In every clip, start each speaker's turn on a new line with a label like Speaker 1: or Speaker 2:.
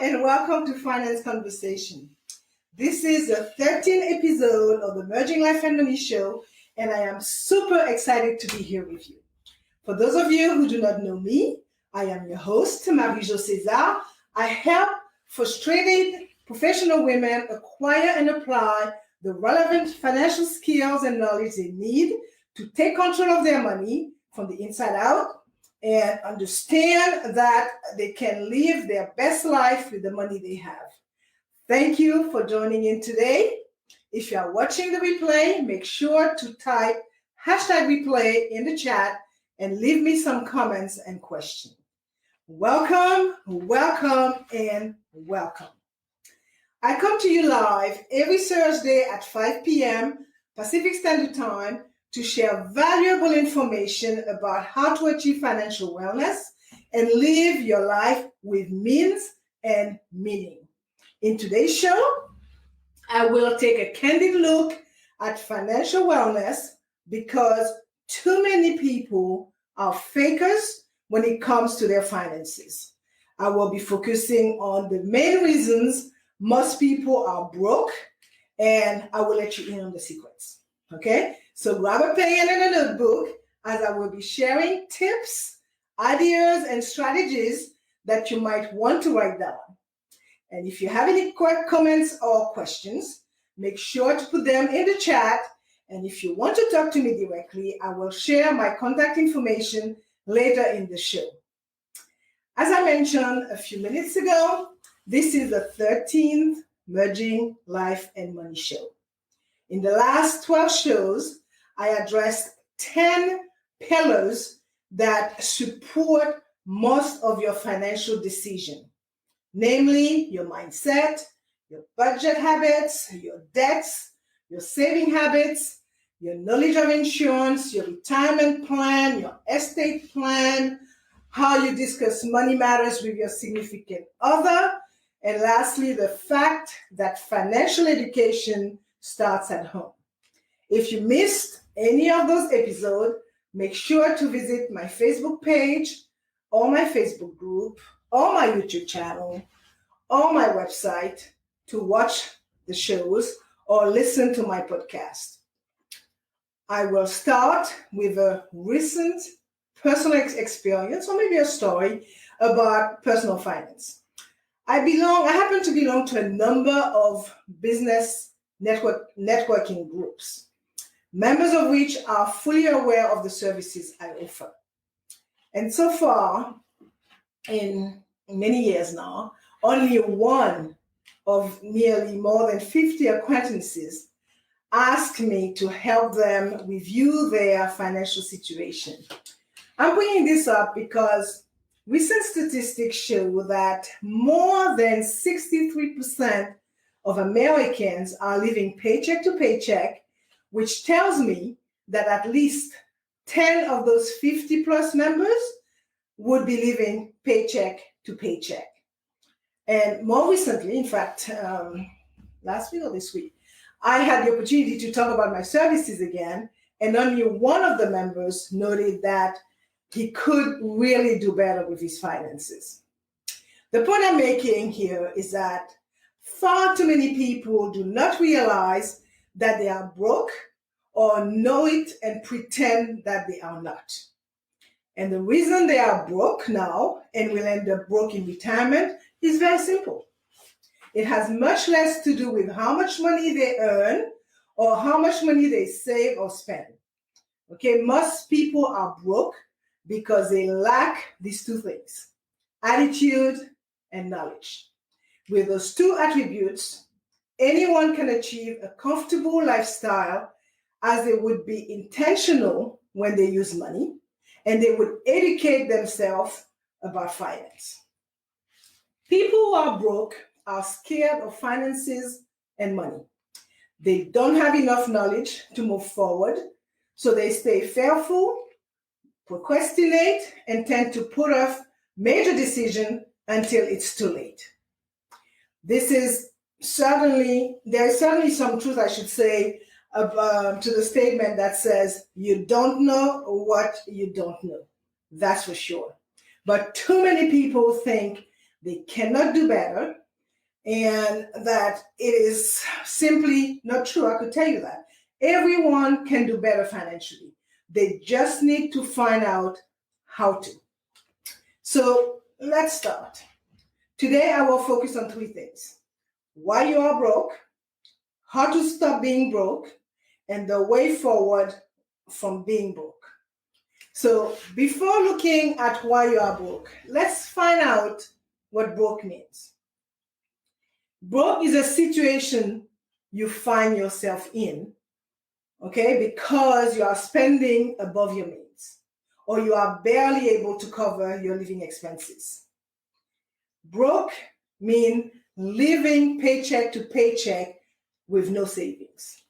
Speaker 1: and welcome to Finance Conversation. This is the 13th episode of the Merging Life and Money Show, and I am super excited to be here with you. For those of you who do not know me, I am your host, Marie-Jo César. I help frustrated professional women acquire and apply the relevant financial skills and knowledge they need to take control of their money from the inside out and understand that they can live their best life with the money they have. Thank you for joining in today. If you are watching the replay, make sure to type #replay in the chat and leave me some comments and questions. Welcome, welcome, and welcome. I come to you live every Thursday at 5 p.m. Pacific Standard Time to share valuable information about how to achieve financial wellness and live your life with means and meaning. In today's show, I will take a candid look at financial wellness because too many people are fakers when it comes to their finances. I will be focusing on the main reasons most people are broke, and I will let you in on the secrets. Okay? So grab a pen and a notebook as I will be sharing tips, ideas, and strategies that you might want to write down. And if you have any comments or questions, make sure to put them in the chat. And if you want to talk to me directly, I will share my contact information later in the show. As I mentioned a few minutes ago, this is the 13th Merging Life and Money Show. In the last 12 shows, I addressed 10 pillars that support most of your financial decision, namely your mindset, your budget habits, your debts, your saving habits, your knowledge of insurance, your retirement plan, your estate plan, how you discuss money matters with your significant other, and lastly, the fact that financial education starts at home. If you missed any of those episodes, make sure to visit my Facebook page or my Facebook group or my YouTube channel or my website to watch the shows or listen to my podcast. I will start with a recent personal experience or maybe a story about personal finance. I happen to belong to a number of business networking groups, members of which are fully aware of the services I offer. And so far, in many years now, only one of nearly more than 50 acquaintances asked me to help them review their financial situation. I'm bringing this up because recent statistics show that more than 63% of Americans are living paycheck to paycheck, which tells me that at least 10 of those 50 plus members would be living paycheck to paycheck. And more recently, in fact, last week or this week, I had the opportunity to talk about my services again, and only one of the members noted that he could really do better with his finances. The point I'm making here is that far too many people do not realize that they are broke or know it and pretend that they are not. And the reason they are broke now and will end up broke in retirement is very simple. It has much less to do with how much money they earn or how much money they save or spend. Okay, most people are broke because they lack these two things, attitude and knowledge. With those two attributes, anyone can achieve a comfortable lifestyle as they would be intentional when they use money, and they would educate themselves about finance. People who are broke are scared of finances and money. They don't have enough knowledge to move forward, so they stay fearful, procrastinate, and tend to put off major decisions until it's too late. There is certainly some truth, I should say, to the statement that says you don't know what you don't know. That's for sure. But too many people think they cannot do better, and that it is simply not true. I could tell you that. Everyone can do better financially. They just need to find out how to. So let's start. Today I will focus on 3 things: why you are broke, how to stop being broke, and the way forward from being broke. So before looking at why you are broke, let's find out what broke means. Broke is a situation you find yourself in, okay, because you are spending above your means, or you are barely able to cover your living expenses. Broke means living paycheck to paycheck with no savings.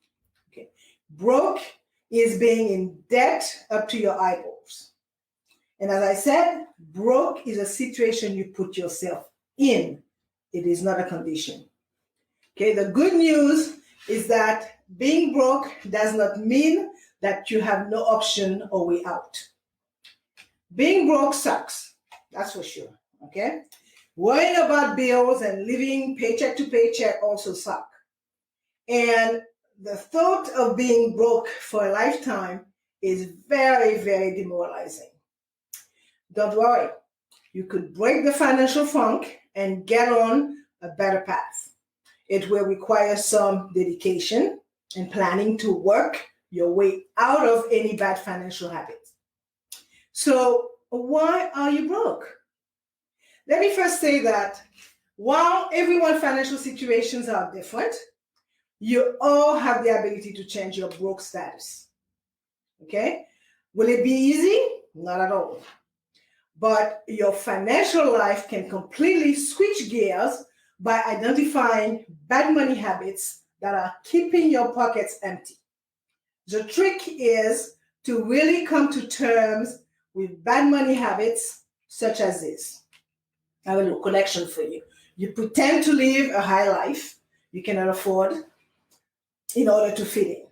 Speaker 1: Okay. Broke is being in debt up to your eyeballs. And as I said, broke is a situation you put yourself in. It is not a condition. Okay, the good news is that being broke does not mean that you have no option or way out. Being broke sucks, that's for sure. Okay, worrying about bills and living paycheck to paycheck also suck. And the thought of being broke for a lifetime is very, very demoralizing. Don't worry, you could break the financial funk and get on a better path. It will require some dedication and planning to work your way out of any bad financial habits. So, why are you broke? Let me first say that while everyone's financial situations are different, you all have the ability to change your broke status. Okay? Will it be easy? Not at all. But your financial life can completely switch gears by identifying bad money habits that are keeping your pockets empty. The trick is to really come to terms with bad money habits such as this. I have a little collection for you. You pretend to live a high life you cannot afford in order to fit in.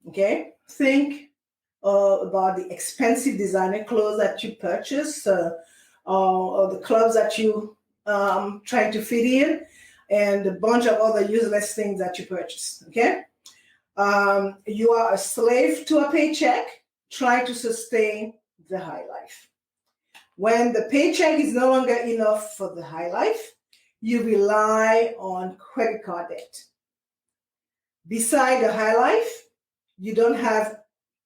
Speaker 1: Okay? Think about the expensive designer clothes that you purchase, or the clubs that you try to fit in, and a bunch of other useless things that you purchase. Okay? You are a slave to a paycheck, trying to sustain the high life. When the paycheck is no longer enough for the high life, you rely on credit card debt. Beside the high life, you don't have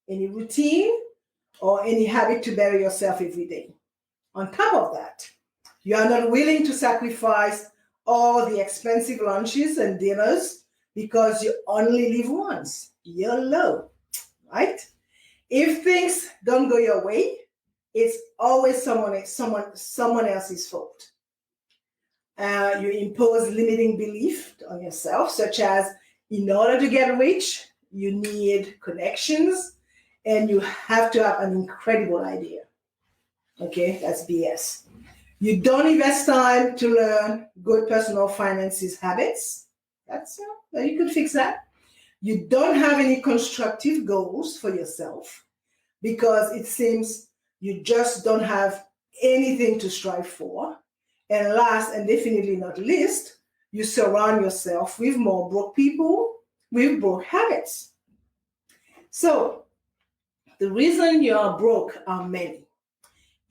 Speaker 1: any routine or any habit to better yourself every day. On top of that, you are not willing to sacrifice all the expensive lunches and dinners because you only live once. You're low, right? If things don't go your way, it's always someone else's fault. You impose limiting belief on yourself, such as in order to get rich, you need connections and you have to have an incredible idea. Okay, that's BS. You don't invest time to learn good personal finances habits. You could fix that. You don't have any constructive goals for yourself because it seems you just don't have anything to strive for. And last and definitely not least, you surround yourself with more broke people with broke habits. So the reason you are broke are many.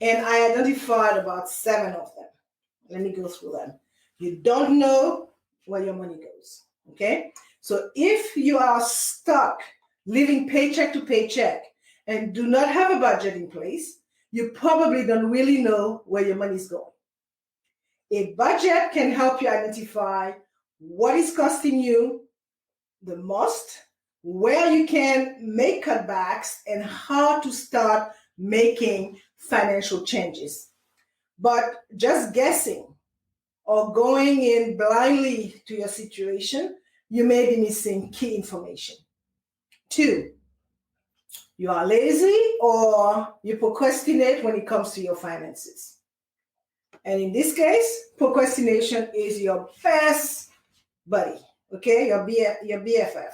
Speaker 1: And I identified about 7 of them. Let me go through them. You don't know where your money goes. Okay? So if you are stuck living paycheck to paycheck and do not have a budget in place, you probably don't really know where your money is going. A budget can help you identify what is costing you the most, where you can make cutbacks, and how to start making financial changes. But just guessing or going in blindly to your situation, you may be missing key information. 2, you are lazy or you procrastinate when it comes to your finances. And in this case, procrastination is your best buddy, okay, your BFF.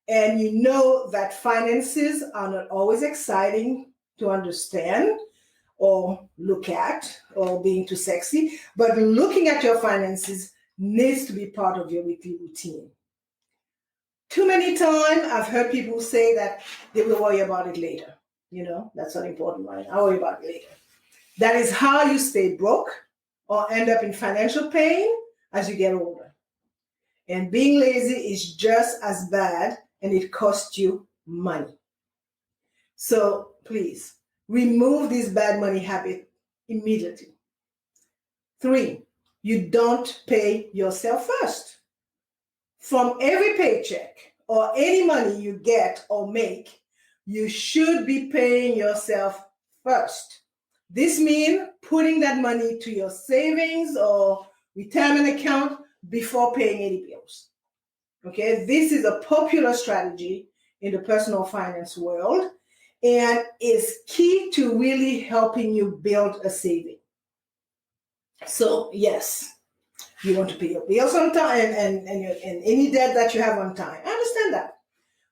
Speaker 1: And you know that finances are not always exciting to understand or look at or being too sexy, but looking at your finances needs to be part of your weekly routine. Too many times I've heard people say that they will worry about it later. That's not important, right? I'll worry about it later. That is how you stay broke or end up in financial pain as you get older. And being lazy is just as bad, and it costs you money. So please remove this bad money habit immediately. 3, you don't pay yourself first. From every paycheck or any money you get or make, you should be paying yourself first. This means putting that money to your savings or retirement account before paying any bills. Okay, this is a popular strategy in the personal finance world, and is key to really helping you build a saving. So yes, you want to pay your bills on time and any debt that you have on time. I understand that.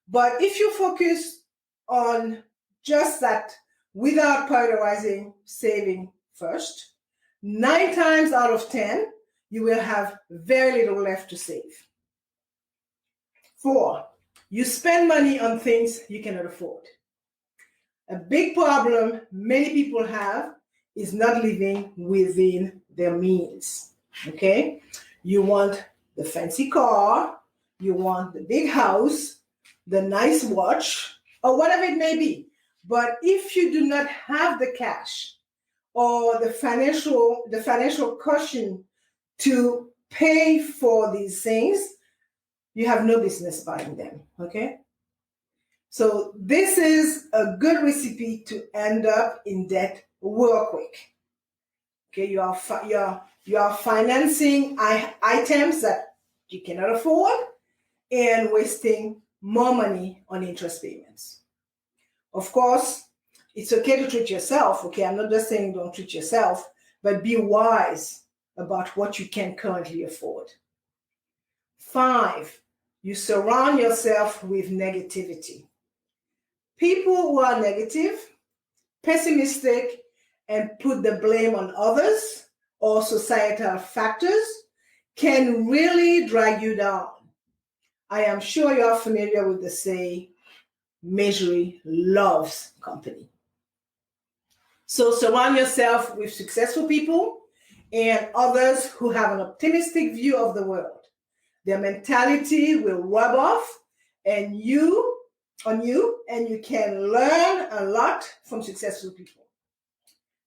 Speaker 1: But if you focus on just that without prioritizing saving first, 9 times out of 10, you will have very little left to save. 4, you spend money on things you cannot afford. A big problem many people have is not living within their means. Okay? You want the fancy car, you want the big house, the nice watch, or whatever it may be. But if you do not have the cash or the financial cushion to pay for these things, you have no business buying them. Okay? So this is a good recipe to end up in debt real quick. Okay, you are financing items that you cannot afford and wasting more money on interest payments. Of course, it's okay to treat yourself. Okay, I'm not just saying don't treat yourself, but be wise about what you can currently afford. 5, you surround yourself with negativity. People who are negative, pessimistic, and put the blame on others or societal factors can really drag you down. I am sure you are familiar with the saying, misery loves company. So surround yourself with successful people and others who have an optimistic view of the world. Their mentality will rub off on you, and you can learn a lot from successful people.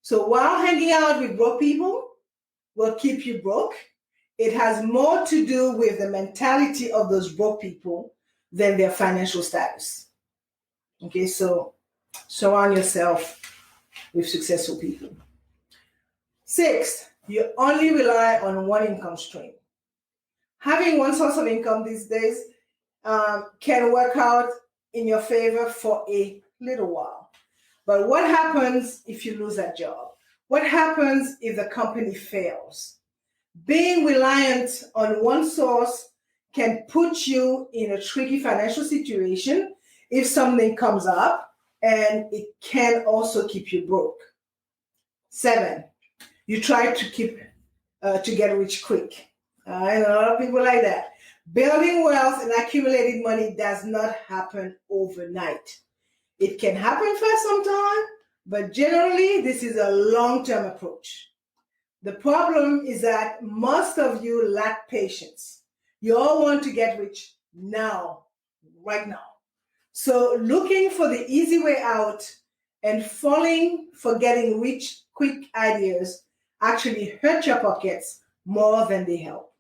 Speaker 1: So while hanging out with broke people will keep you broke, it has more to do with the mentality of those broke people than their financial status. Okay, so surround yourself with successful people. 6, you only rely on one income stream. Having one source of income these days can work out in your favor for a little while. But what happens if you lose that job? What happens if the company fails? Being reliant on one source can put you in a tricky financial situation if something comes up, and it can also keep you broke. 7, you try to get rich quick. I know a lot of people like that. Building wealth and accumulating money does not happen overnight. It can happen for some time, but generally this is a long-term approach. The problem is that most of you lack patience. You all want to get rich now, right now. So looking for the easy way out and falling for getting rich quick ideas actually hurt your pockets more than they help.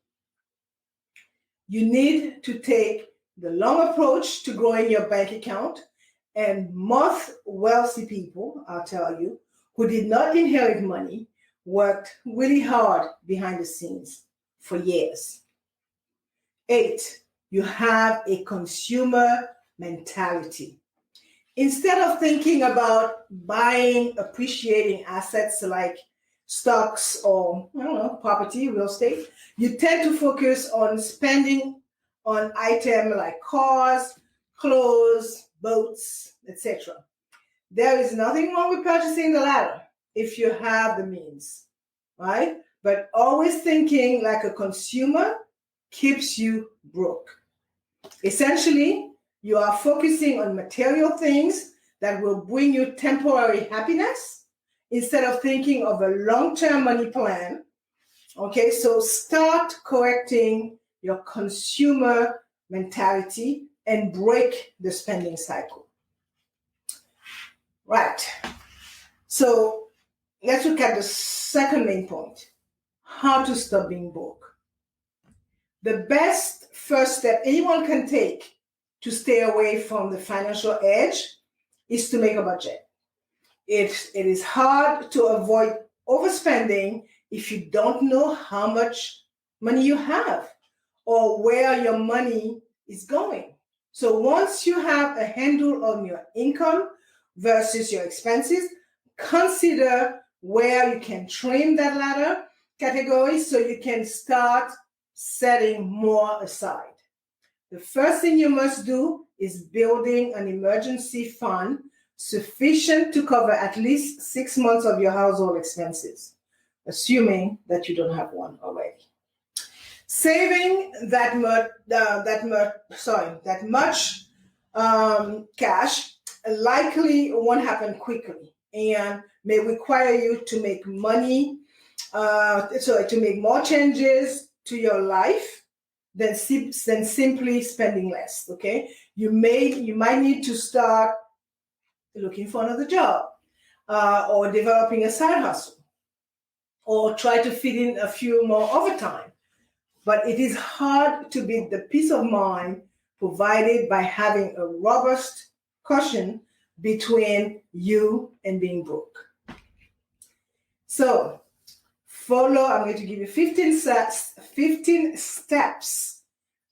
Speaker 1: You need to take the long approach to growing your bank account, and most wealthy people, I'll tell you, who did not inherit money, worked really hard behind the scenes for years. 8, you have a consumer mentality. Instead of thinking about buying appreciating assets like stocks or property, real estate, you tend to focus on spending on items like cars, clothes, boats, etc. There is nothing wrong with purchasing the latter. if you have the means, right? But always thinking like a consumer keeps you broke. Essentially, you are focusing on material things that will bring you temporary happiness instead of thinking of a long-term money plan. Okay, so start correcting your consumer mentality and break the spending cycle. Right. So let's look at the second main point, how to stop being broke. The best first step anyone can take to stay away from the financial edge is to make a budget. It is hard to avoid overspending if you don't know how much money you have or where your money is going. So once you have a handle on your income versus your expenses, consider where you can trim that latter category so you can start setting more aside. The first thing you must do is building an emergency fund sufficient to cover at least 6 months of your household expenses, assuming that you don't have one already. Saving that much cash likely won't happen quickly and may require you to make to make more changes to your life than simply spending less. Okay, you might need to start looking for another job, or developing a side hustle, or try to fit in a few more overtime. But it is hard to beat the peace of mind provided by having a robust cushion between you and being broke. So, I'm going to give you 15 steps.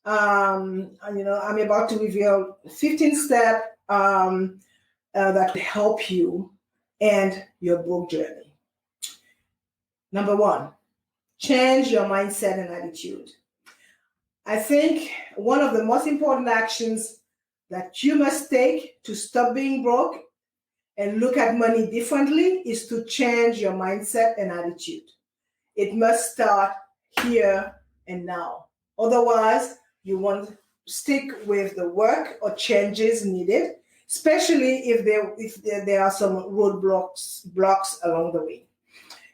Speaker 1: I'm about to reveal 15 steps that will help you and your broke journey. Number 1, change your mindset and attitude. I think one of the most important actions that you must take to stop being broke and look at money differently is to change your mindset and attitude. It must start here and now. Otherwise, you won't stick with the work or changes needed, especially if there are some roadblocks along the way.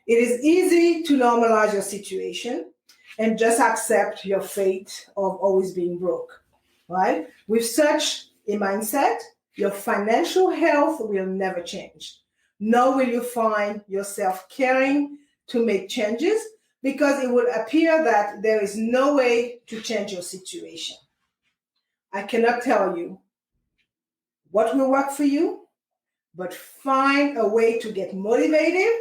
Speaker 1: It is easy to normalize your situation and just accept your fate of always being broke, right? With such a mindset, your financial health will never change, nor will you find yourself caring to make changes because it would appear that there is no way to change your situation. I cannot tell you what will work for you, but find a way to get motivated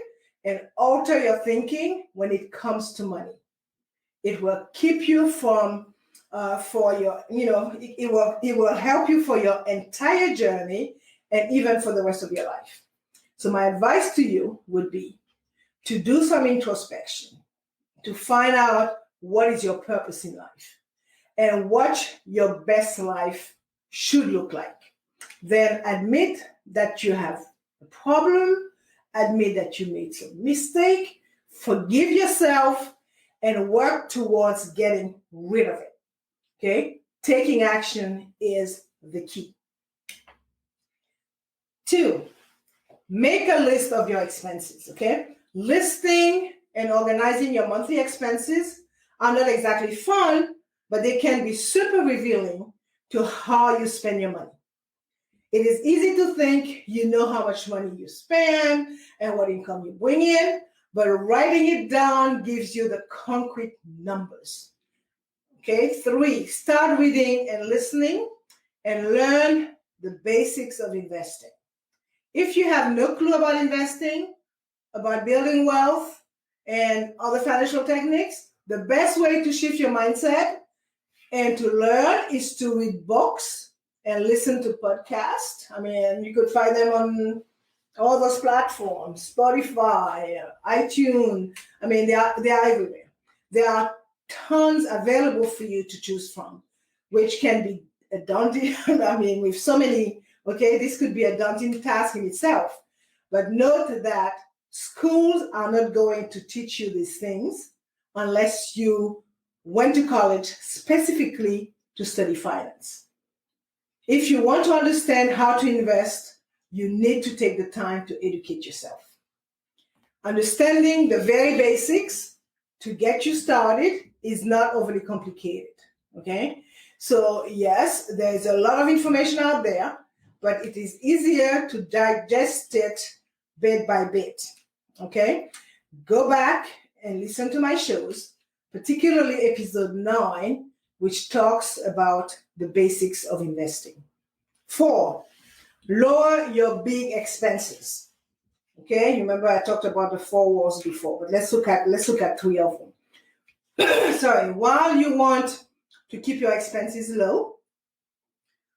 Speaker 1: and alter your thinking when it comes to money. It will keep you from it will help you for your entire journey and even for the rest of your life. So my advice to you would be to do some introspection, to find out what is your purpose in life and what your best life should look like. Then admit that you have a problem, admit that you made some mistake, forgive yourself, and work towards getting rid of it. Okay? Taking action is the key. 2, make a list of your expenses. Okay? Listing and organizing your monthly expenses are not exactly fun, but they can be super revealing to how you spend your money. It is easy to think you know how much money you spend and what income you bring in, but writing it down gives you the concrete numbers. Okay, 3, start reading and listening and learn the basics of investing. If you have no clue about investing, about building wealth, and other financial techniques, the best way to shift your mindset and to learn is to read books and listen to podcasts. I mean, you could find them on all those platforms, Spotify, iTunes. I mean, they are everywhere. There are tons available for you to choose from, which can be a daunting, with so many, okay, this could be a daunting task in itself. But note that Schools are not going to teach you these things unless you went to college specifically to study finance. If you want to understand how to invest, you need to take the time to educate yourself. Understanding the very basics to get you started is not overly complicated, okay? So yes, there's a lot of information out there, but it is easier to digest it bit by bit, okay? Go back and listen to my shows, particularly episode 9, which talks about the basics of investing. 4, lower your big expenses. Okay, remember I talked about the 4 walls before, but let's look at 3 of them. Sorry, while you want to keep your expenses low,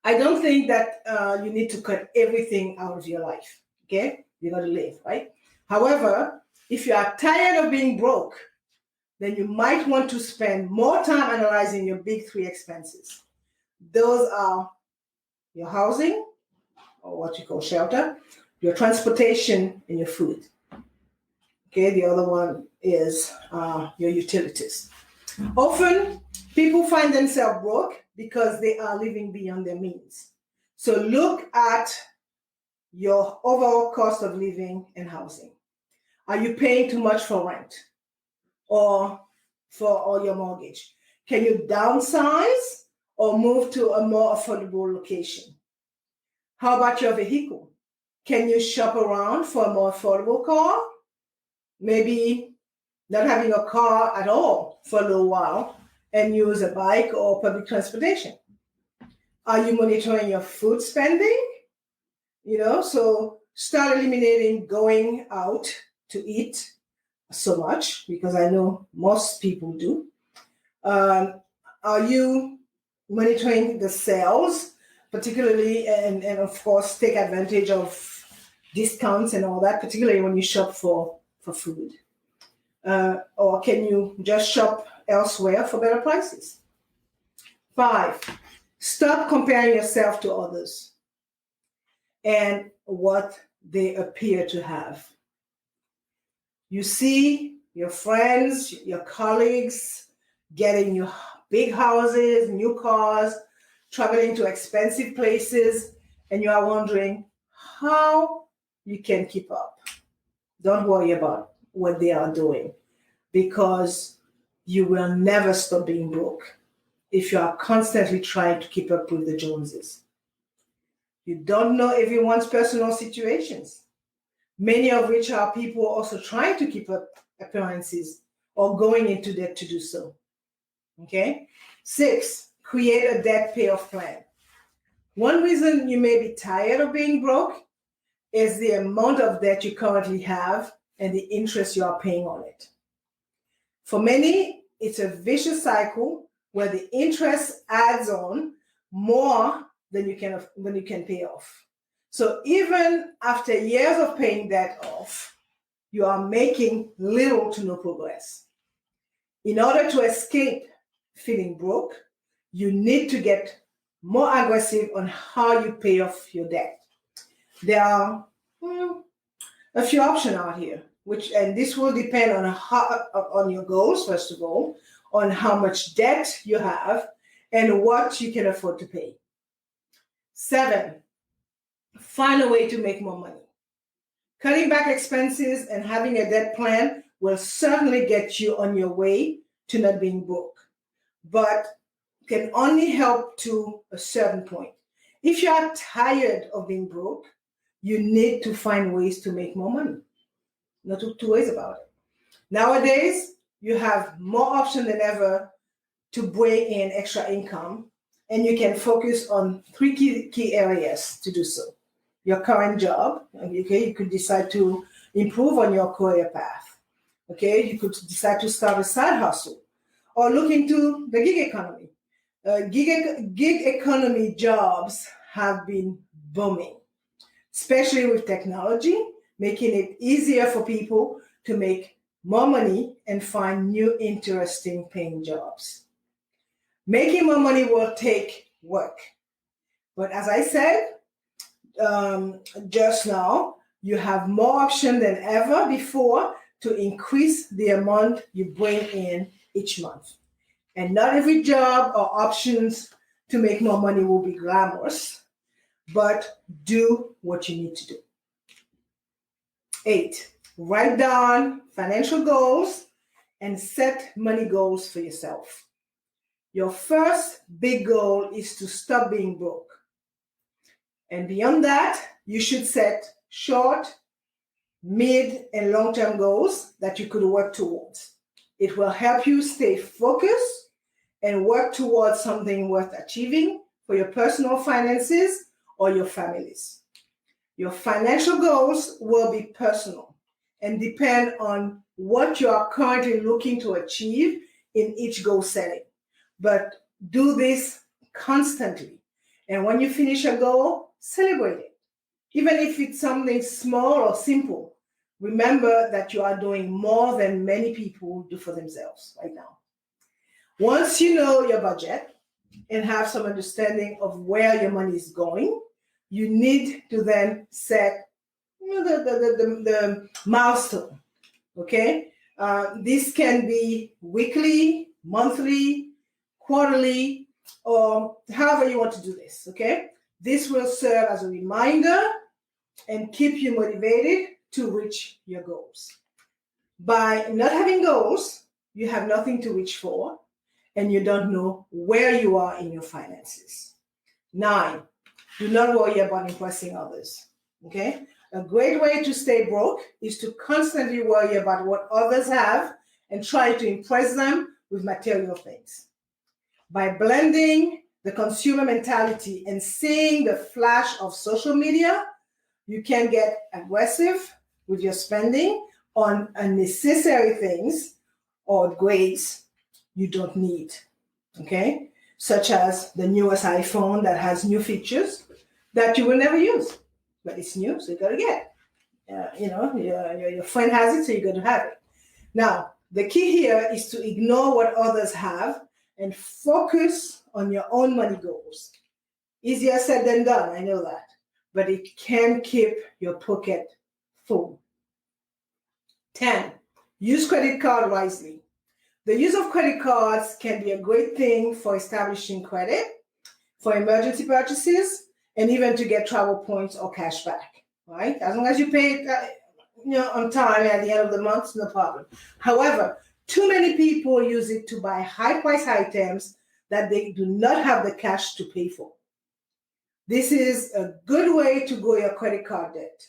Speaker 1: I don't think that you need to cut everything out of your life. Okay, you got to live, right? However, if you are tired of being broke, then you might want to spend more time analyzing your big 3 expenses. Those are your housing, or what you call shelter, your transportation, and your food. Okay, the other one is your utilities. Often, people find themselves broke because they are living beyond their means. So look at your overall cost of living and housing. Are you paying too much for rent or for your mortgage? Can you downsize or move to a more affordable location? How about your vehicle? Can you shop around for a more affordable car? Maybe not having a car at all for a little while and use a bike or public transportation. Are you monitoring your food spending? So start eliminating going out to eat so much, because I know most people do. Are you monitoring the sales, particularly, and of course take advantage of discounts and all that, particularly when you shop for food? Or can you just shop elsewhere for better prices? 5, stop comparing yourself to others and what they appear to have. You see your friends, your colleagues getting new big houses, new cars, traveling to expensive places, and you are wondering how you can keep up. Don't worry about what they are doing, because you will never stop being broke if you are constantly trying to keep up with the Joneses. You don't know everyone's personal situations, many of which are people also trying to keep up appearances or going into debt to do so. Okay? 6, create a debt payoff plan. One reason you may be tired of being broke is the amount of debt you currently have and the interest you are paying on it. For many, it's a vicious cycle where the interest adds on more than you can pay off. So even after years of paying that off, you are making little to no progress. In order to escape feeling broke, you need to get more aggressive on how you pay off your debt. There are a few options out here, and this will depend on your goals, first of all, on how much debt you have and what you can afford to pay. 7, find a way to make more money. Cutting back expenses and having a debt plan will certainly get you on your way to not being broke, but can only help to a certain point. If you are tired of being broke, you need to find ways to make more money. No two ways about it. Nowadays, you have more options than ever to bring in extra income, and you can focus on 3 key areas to do so. Your current job, okay, you could decide to improve on your career path. Okay, you could decide to start a side hustle or look into the gig economy. Gig economy jobs have been booming, especially with technology, making it easier for people to make more money and find new interesting paying jobs. Making more money will take work. But as I said just now, You have more option than ever before to increase the amount you bring in each month. And not every job or options to make more money will be glamorous, but do what you need to do. 8, write down financial goals and set money goals for yourself. Your first big goal is to stop being broke. And beyond that, you should set short, mid, and long-term goals that you could work towards. It will help you stay focused and work towards something worth achieving for your personal finances or your families. Your financial goals will be personal and depend on what you are currently looking to achieve in each goal setting. But do this constantly. And when you finish a goal, celebrate it. Even if it's something small or simple, remember that you are doing more than many people do for themselves right now. Once you know your budget and have some understanding of where your money is going, you need to then set the milestone, okay? This can be weekly, monthly, quarterly, or however you want to do this, okay? This will serve as a reminder and keep you motivated to reach your goals. By not having goals, you have nothing to reach for, and you don't know where you are in your finances. 9, do not worry about impressing others, okay? A great way to stay broke is to constantly worry about what others have and try to impress them with material things. By blending the consumer mentality and seeing the flash of social media, you can get aggressive with your spending on unnecessary things or grades you don't need, okay? Such as the newest iPhone that has new features that you will never use, but it's new, so you gotta get it. Your friend has it, so you gotta have it. Now, the key here is to ignore what others have and focus on your own money goals. Easier said than done, I know that, but it can keep your pocket full. 10, use credit card wisely. The use of credit cards can be a great thing for establishing credit, for emergency purchases, and even to get travel points or cash back, right? As long as you pay it on time at the end of the month, no problem. However, too many people use it to buy high-price items that they do not have the cash to pay for. This is a good way to grow your credit card debt,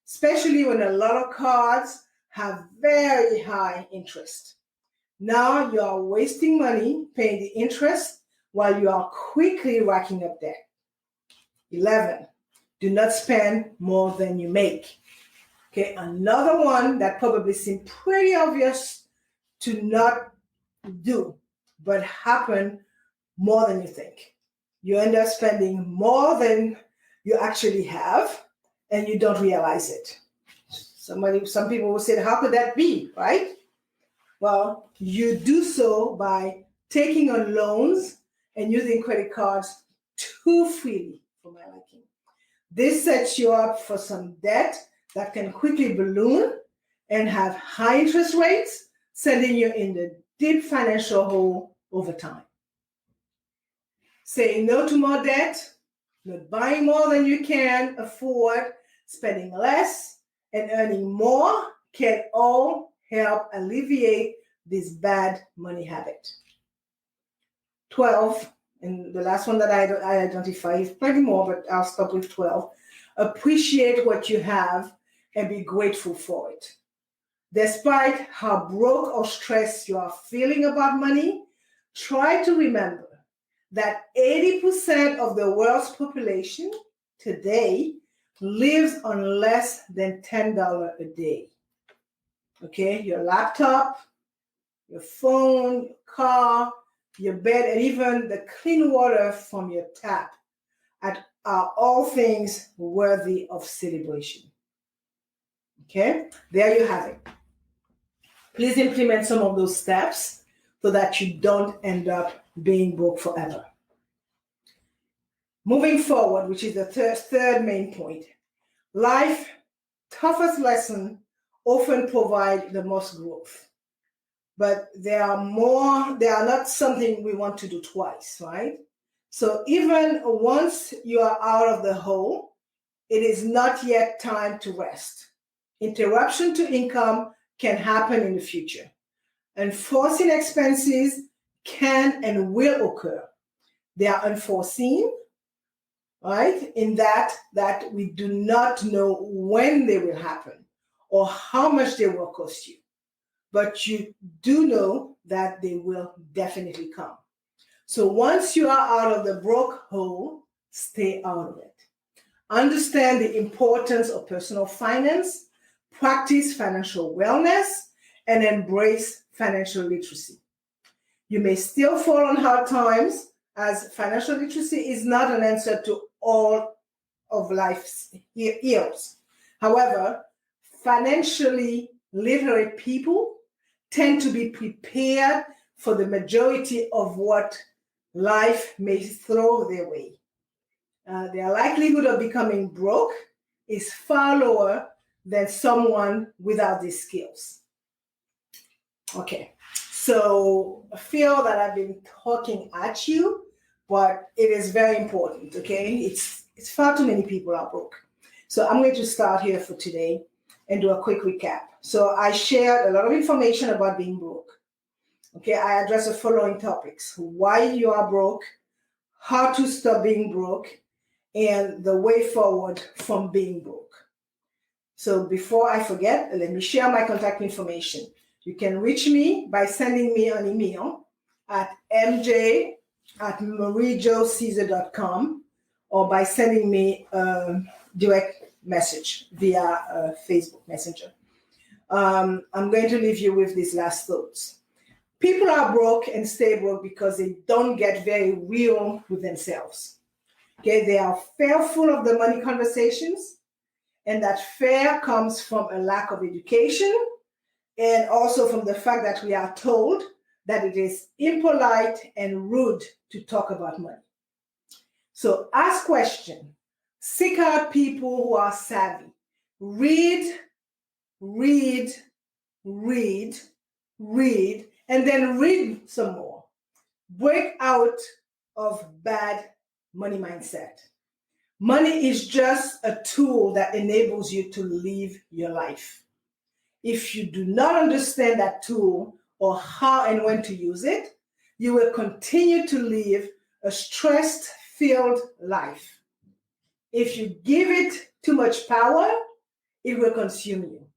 Speaker 1: especially when a lot of cards have very high interest. Now you are wasting money paying the interest while you are quickly racking up debt. 11, do not spend more than you make. Okay, another one that probably seems pretty obvious to not do, but happen more than you think. You end up spending more than you actually have, and you don't realize it. Some people will say, how could that be, right? Well, you do so by taking on loans and using credit cards too freely, for my liking. This sets you up for some debt that can quickly balloon and have high interest rates, sending you in the deep financial hole over time. Saying no to more debt, not buying more than you can afford, spending less, and earning more can all help alleviate this bad money habit. 12, and the last one that I identify is plenty more, but I'll stop with 12. Appreciate what you have and be grateful for it. Despite how broke or stressed you are feeling about money, try to remember that 80% of the world's population today lives on less than $10 a day. Okay, your laptop, your phone, your car, your bed, and even the clean water from your tap are all things worthy of celebration. Okay, there you have it. Please implement some of those steps so that you don't end up being broke forever. Moving forward, which is the third main point, life toughest lessons often provide the most growth. But they are not something we want to do twice, right? So even once you are out of the hole, it is not yet time to rest. Interruption to income can happen in the future. Unforeseen expenses can and will occur. They are unforeseen, right? In that we do not know when they will happen or how much they will cost you. But you do know that they will definitely come. So once you are out of the broke hole, stay out of it. Understand the importance of personal finance, practice financial wellness, and embrace financial literacy. You may still fall on hard times, as financial literacy is not an answer to all of life's ills. However, financially literate people tend to be prepared for the majority of what life may throw their way. Their likelihood of becoming broke is far lower than someone without these skills. Okay, so I feel that I've been talking at you, but it is very important, okay? It's far too many people are broke. So I'm going to start here for today and do a quick recap. So I shared a lot of information about being broke. Okay, I address the following topics: why you are broke, how to stop being broke, and the way forward from being broke. So before I forget, let me share my contact information. You can reach me by sending me an email at mj@mariejocaesar.com or by sending me a direct message via Facebook Messenger. I'm going to leave you with these last thoughts. People are broke and stay broke because they don't get very real with themselves. Okay, they are fearful of the money conversations, and that fear comes from a lack of education and also from the fact that we are told that it is impolite and rude to talk about money. So ask questions, seek out people who are savvy, read, and then read some more. Break out of bad money mindset. Money is just a tool that enables you to live your life. If you do not understand that tool or how and when to use it, you will continue to live a stress-filled life. If you give it too much power, it will consume you.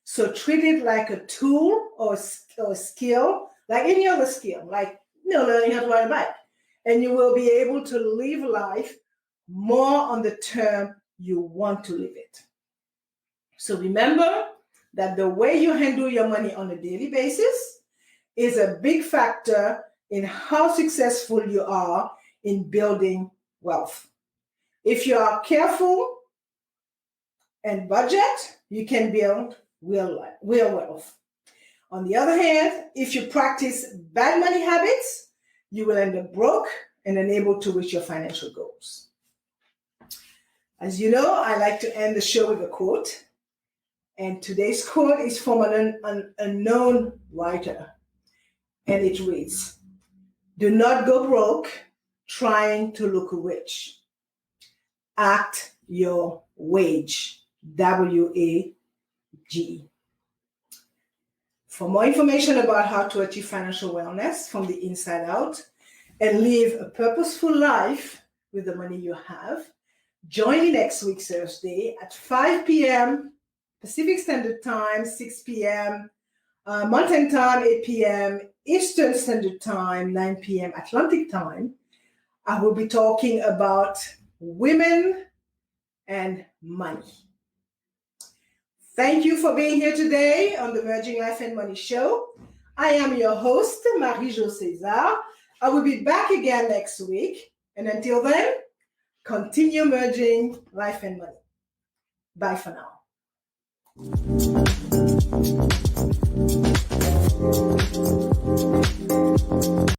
Speaker 1: So treat it like a tool or a skill, like any other skill, like learning how to ride a bike. And you will be able to live life more on the term you want to live it. So remember that the way you handle your money on a daily basis is a big factor in how successful you are in building wealth. If you are careful and budget, you can build real wealth. On the other hand, if you practice bad money habits, you will end up broke and unable to reach your financial goals. As you know, I like to end the show with a quote. And today's quote is from an unknown writer. And it reads, "Do not go broke trying to look rich. Act your wage." WAGE. For more information about how to achieve financial wellness from the inside out and live a purposeful life with the money you have, join me next week, Thursday at 5 p.m. Pacific Standard Time, 6 p.m. Mountain Time, 8 p.m. Eastern Standard Time, 9 p.m. Atlantic Time. I will be talking about women and money. Thank you for being here today on the Merging Life and Money Show. I am your host, Marie-Jo Caesar. I will be back again next week. And until then, continue merging life and money. Bye for now.